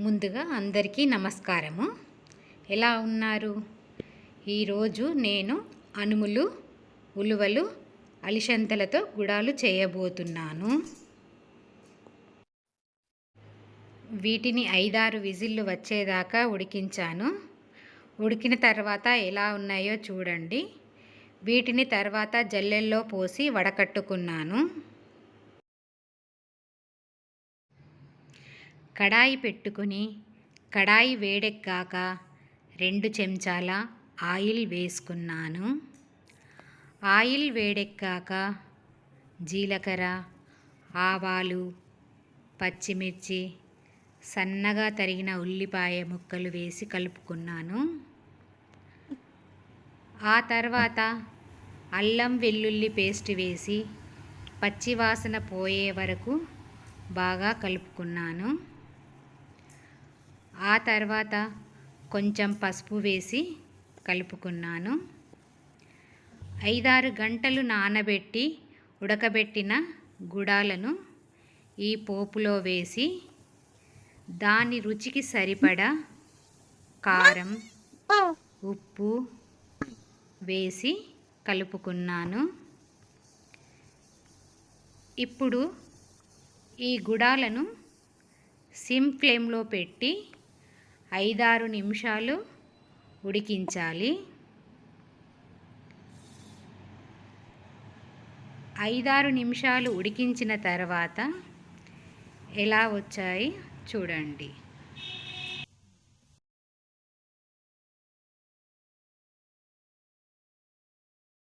ముందుగా అందరికీ నమస్కారము. ఎలా ఉన్నారు? ఈరోజు నేను అనుములు, ఉలువలు, అలిశంతలతో గుడాలు చేయబోతున్నాను. వీటిని 5-6 విజిల్లు వచ్చేదాకా ఉడికించాను. ఉడికిన తర్వాత ఎలా ఉన్నాయో చూడండి. వీటిని తర్వాత జల్లెల్లో పోసి వడకట్టుకున్నాను. కడాయి పెట్టుకుని కడాయి వేడెక్కాక 2 చెంచాల ఆయిల్ వేసుకున్నాను. ఆయిల్ వేడెక్కాక జీలకర్ర, ఆవాలు, పచ్చిమిర్చి, సన్నగా తరిగిన ఉల్లిపాయ ముక్కలు వేసి కలుపుకున్నాను. ఆ తర్వాత అల్లం వెల్లుల్లి పేస్ట్ వేసి పచ్చివాసన పోయే వరకు బాగా కలుపుకున్నాను. ఆ తర్వాత కొంచెం పసుపు వేసి కలుపుకున్నాను. 5-6 గంటలు నానబెట్టి ఉడకబెట్టిన గుడాలను ఈ పోపులో వేసి దాని రుచికి సరిపడా కారం, ఉప్పు వేసి కలుపుకున్నాను. ఇప్పుడు ఈ గుడాలను సిమ్ ఫ్లేమ్లో పెట్టి 5-6 నిమిషాలు ఉడికించాలి. 5-6 నిమిషాలు ఉడికించిన తర్వాత ఎలా వచ్చాయి చూడండి.